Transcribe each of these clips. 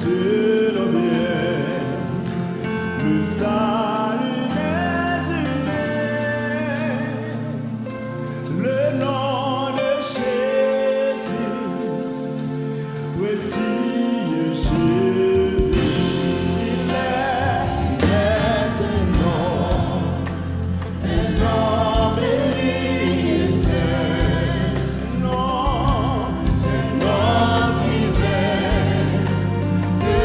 c'est le bien, le salut des humains, le nom de Jésus, voici Jésus, il est un nom béni, un nom divin, de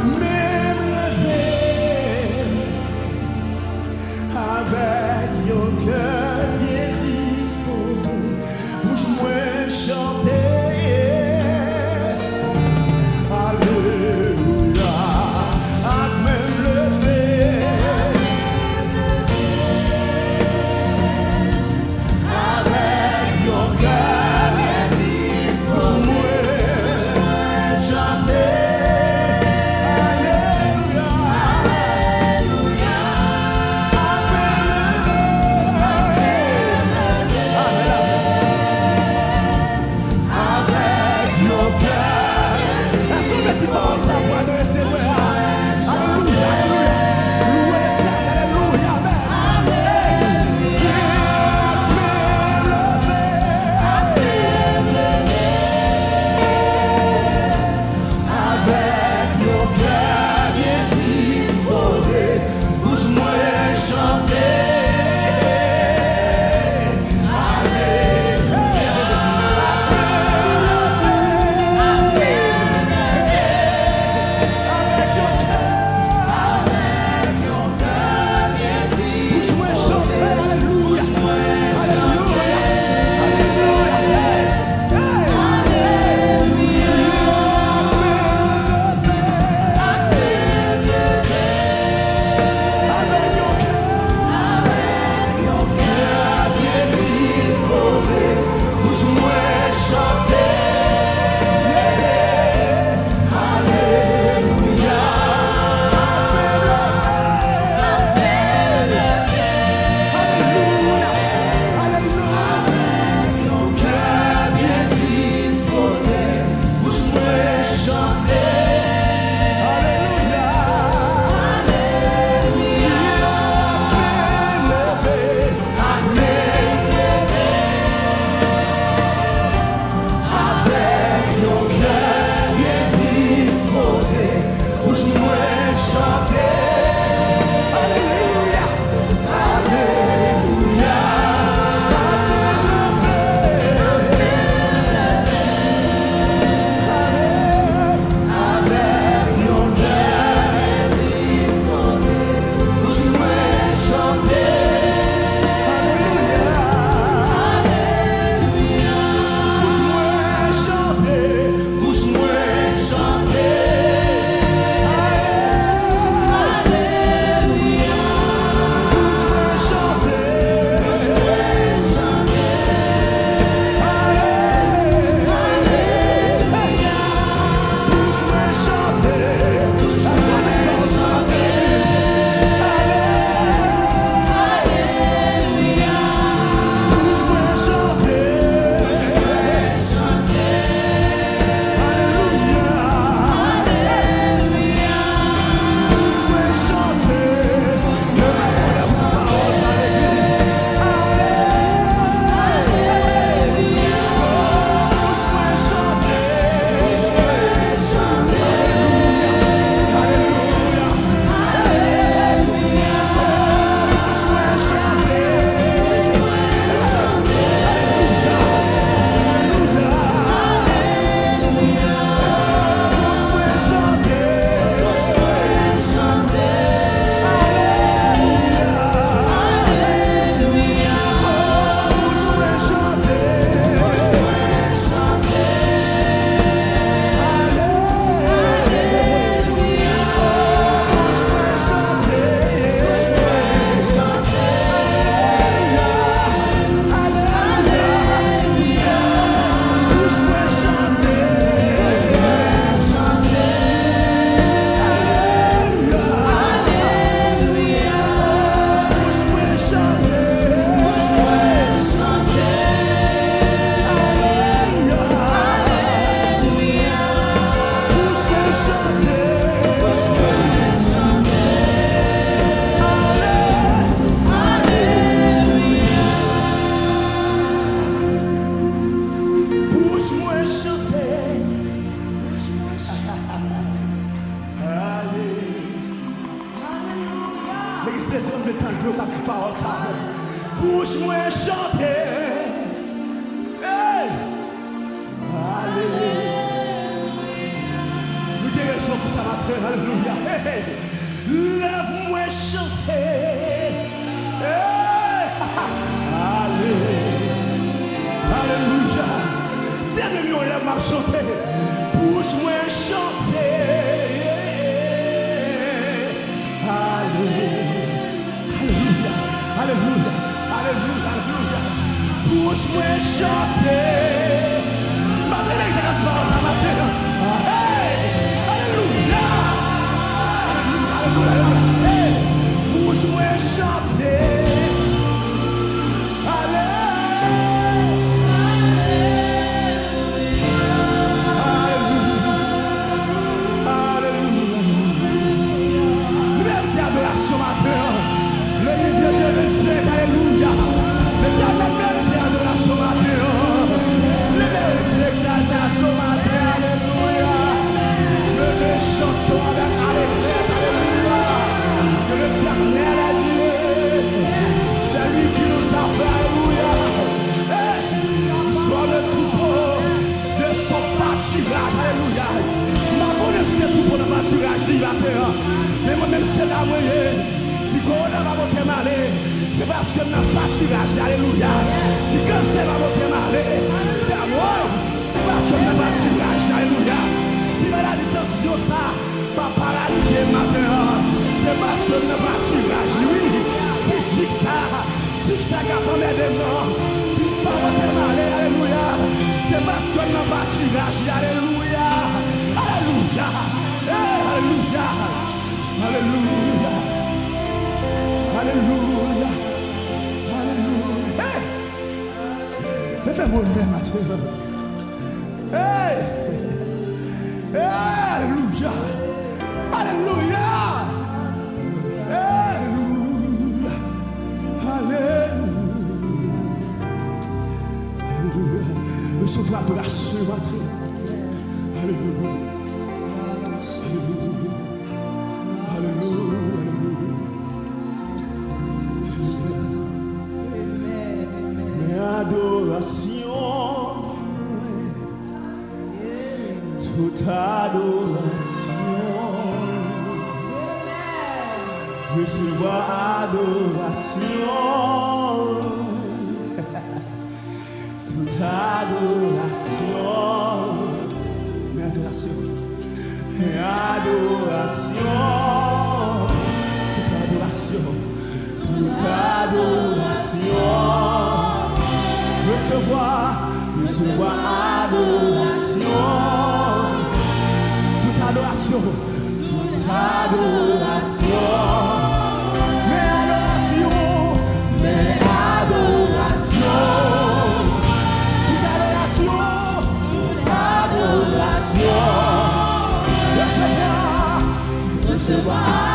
même lever, avec mon cœur bien disposé, bouge-moi chanter. Alléluia, à même lever, avec mon cœur bien disposé, bouge-moi chanter. Alléluia, Alléluia, à même lever, avec mon cœur. Est-ce qu'on met pas sa voix de l'éternel? Alléluia, alléluia. Louez l'éternel, alléluia, amen. Avec mon cœur bien disposé, bouge-moi chanter. Bouche-moi chanter. Hey! Alléluia. Nous avons raison pour ça, matin, alléluia. Lève-moi chanter. Alléluia. Dès-moi, lève-moi chanter. Pousse-moi chanter. Alléluia. Alléluia. Alléluia. Alléluia. Pousse-moi chanter. Maintenant, les enfants, ça va faire. Alléluia. Alléluia. Pousse-moi chanter. Alléluia. L'éternel mérite adoration matin. Le mérite exaltation matin. Alléluia. Je le chante avec allégresse. Alléluia. Que l'éternel est Dieu. C'est lui qui nous a fait. Alléluia. Soit le troupeau de son pâturage. Alléluia. Ma connaissance le troupeau de pâturage du matin. Mais moi-même c'est la moyenne. Si on va monter malé, c'est parce que n'a pas tirage, alléluia. Si cancer va monter malé, c'est à moi. C'est parce que n'a pas tirage, alléluia. Si maladie tension ça, pas paralysé matin, c'est parce que n'a pas tirage, oui. Si ça capable de mort, si pas monter malé, alléluia. C'est parce que n'a pas tirage, alléluia. Alléluia. Alléluia. Alléluia. Alléluia. Alléluia. Hey! Fais-moi lever matin. Hey! Alléluia. Alléluia. Alléluia. Alléluia. Recevez l'adoration matin. Alléluia. Alléluia. Alléluia. Adoration, toute adoration, recevoir adoration, toute adoration, mais adoration, toute adoration. Recevoir adoration, toute adoration, mais adoration, toute adoration, recevoir